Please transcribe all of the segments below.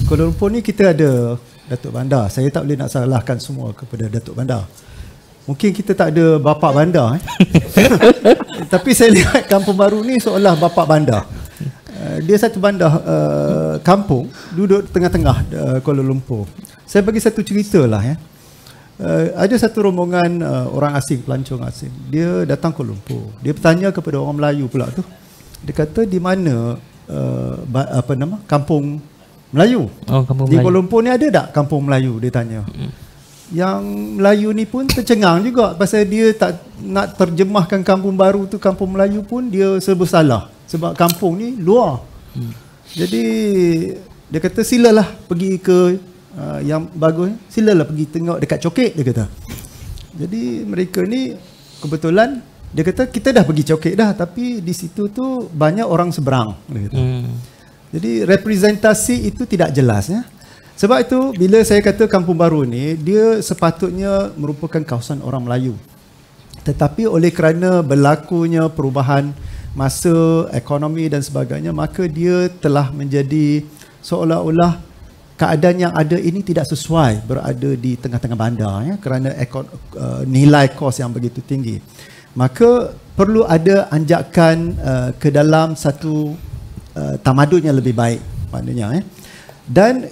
Kuala Lumpur ni kita ada Datuk Bandar. Saya tak boleh nak salahkan semua kepada Datuk Bandar. Mungkin kita tak ada bapak bandar. Tapi saya lihat Kampung Baru ni seolah bapak bandar. Dia satu bandar kampung duduk tengah-tengah Kuala Lumpur. Saya bagi satu cerita lah ya. Ada satu rombongan orang asing, pelancong asing. Dia datang Kuala Lumpur. Dia bertanya kepada orang Melayu pula tu. Dia kata di mana kampung Melayu. Kampung di Melayu. Kuala Lumpur ni ada tak kampung Melayu, dia tanya. Yang Melayu ni pun tercengang juga pasal dia tak nak terjemahkan Kampung Baru tu kampung Melayu pun dia serba salah sebab kampung ni luar. Jadi dia kata silalah pergi ke yang bagus, silalah pergi tengok dekat Cokek, dia kata. Jadi mereka ni kebetulan dia kata kita dah pergi Cokek dah, tapi di situ tu banyak orang seberang, dia kata. Jadi representasi itu tidak jelas ya. Sebab itu bila saya kata Kampung Baru ni dia sepatutnya merupakan kawasan orang Melayu. Tetapi oleh kerana berlakunya perubahan masa, ekonomi dan sebagainya, maka dia telah menjadi seolah-olah keadaan yang ada ini tidak sesuai berada di tengah-tengah bandar ya, kerana nilai kos yang begitu tinggi. Maka perlu ada anjakan ke dalam satu tamadun yang lebih baik maknanya dan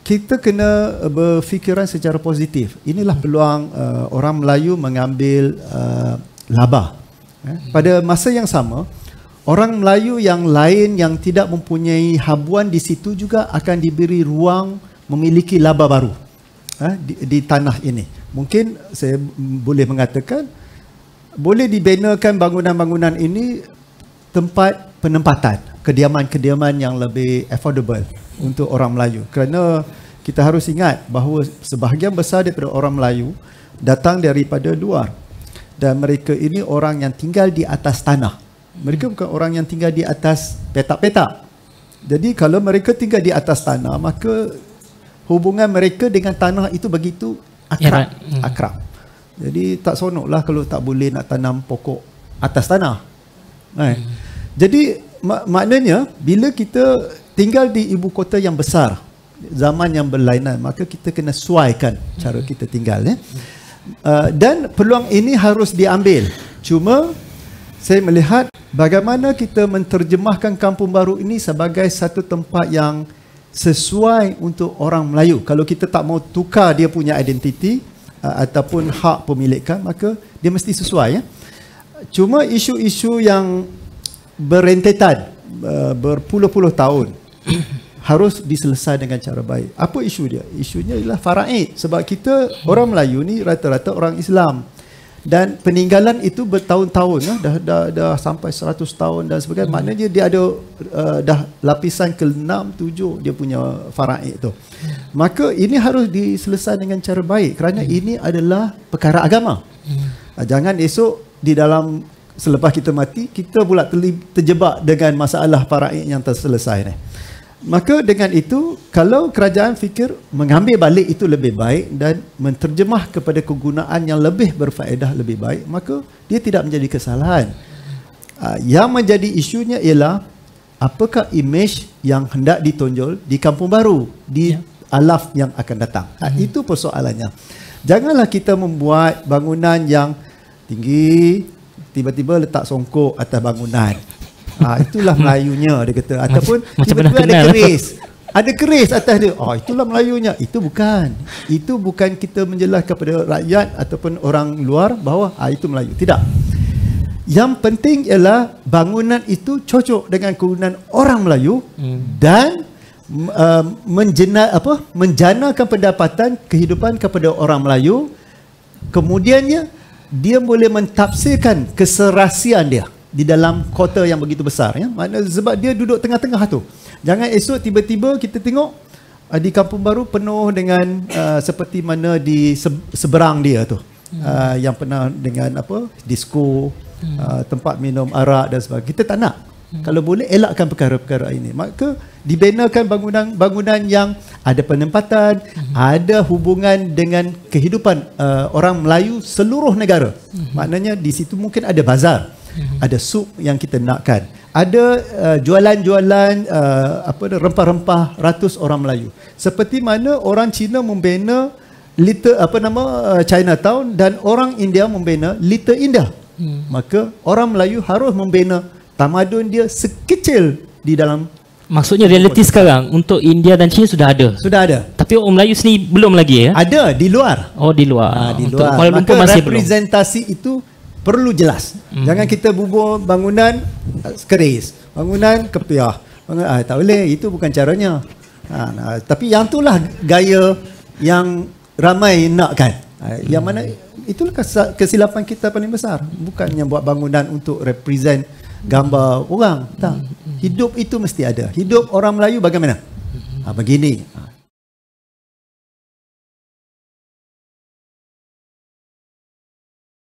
kita kena berfikiran secara positif. Inilah peluang orang Melayu mengambil laba. Pada masa yang sama, orang Melayu yang lain yang tidak mempunyai habuan di situ juga akan diberi ruang memiliki laba baru di tanah ini. Mungkin saya boleh mengatakan boleh dibenakan bangunan-bangunan ini tempat penempatan, kediaman-kediaman yang lebih affordable untuk orang Melayu. Kerana kita harus ingat bahawa sebahagian besar daripada orang Melayu datang daripada luar. Dan mereka ini orang yang tinggal di atas tanah. Mereka bukan orang yang tinggal di atas petak-petak. Jadi kalau mereka tinggal di atas tanah, maka hubungan mereka dengan tanah itu begitu akrab. Jadi tak seronoklah kalau tak boleh nak tanam pokok atas tanah. Jadi maknanya bila kita tinggal di ibu kota yang besar, zaman yang berlainan, maka kita kena sesuaikan cara kita tinggal dan peluang ini harus diambil. Cuma saya melihat bagaimana kita menterjemahkan Kampung Baru ini sebagai satu tempat yang sesuai untuk orang Melayu. Kalau kita tak mau tukar dia punya identiti ataupun hak pemilikan, maka dia mesti sesuai Cuma isu-isu yang berentetan berpuluh-puluh tahun harus diselesaikan dengan cara baik. Apa isu dia? Isunya ialah faraid. Sebab kita orang Melayu ni rata-rata orang Islam. Dan peninggalan itu bertahun-tahun dah sampai 100 tahun dan sebagainya. Maknanya dia ada dah lapisan ke-6, 7 dia punya faraid tu. Maka ini harus diselesaikan dengan cara baik kerana ini adalah perkara agama. Jangan esok di dalam selepas kita mati kita pula terjebak dengan masalah faraid yang terselesai ni. Maka dengan itu, kalau kerajaan fikir mengambil balik itu lebih baik dan menterjemah kepada kegunaan yang lebih berfaedah lebih baik, maka dia tidak menjadi kesalahan. Yang menjadi isunya ialah apakah imej yang hendak ditonjol di Kampung Baru, di alaf yang akan datang. Itu persoalannya. Janganlah kita membuat bangunan yang tinggi, tiba-tiba letak songkok atas bangunan. Itulah Melayunya, dia kata. Ataupun tiba-tiba ada keris. Ada keris atas dia. Itulah Melayunya. Itu bukan. Itu bukan kita menjelaskan kepada rakyat ataupun orang luar bahawa itu Melayu. Tidak. Yang penting ialah bangunan itu cocok dengan kegunaan orang Melayu dan menjanakan pendapatan kehidupan kepada orang Melayu. Kemudiannya dia boleh mentafsirkan keserasian dia di dalam kota yang begitu besar, Maknanya sebab dia duduk tengah-tengah tu. Jangan esok tiba-tiba kita tengok di Kampung Baru penuh dengan seperti mana di seberang dia tu, yang pernah dengan disko, tempat minum arak dan sebagainya. Kita tak nak. Kalau boleh elakkan perkara-perkara ini. Maka dibenakan bangunan yang ada penempatan, ada hubungan dengan kehidupan orang Melayu seluruh negara. Maknanya di situ mungkin ada bazar, ada suk yang kita nakkan, Ada jualan-jualan rempah-rempah ratus orang Melayu. Seperti mana orang Cina membina Chinatown dan orang India membina Little India. Maka orang Melayu harus membina tamadun dia sekecil di dalam. Maksudnya realiti sekarang untuk India dan China sudah ada. Sudah ada. Tapi orang Melayu sini belum lagi ya? Ada di luar. Oh, di luar. Di untuk luar. Kuala Lumpur Maka masih belum. representasi itu perlu jelas. Jangan kita bubuh bangunan keris, bangunan kepiah. Tak boleh, itu bukan caranya. Tapi yang itulah gaya yang ramai nakkan. Yang mana itulah kesilapan kita paling besar. Bukannya buat bangunan untuk represent gambar orang. Tak. Hidup itu mesti ada. Hidup orang Melayu bagaimana? Begini.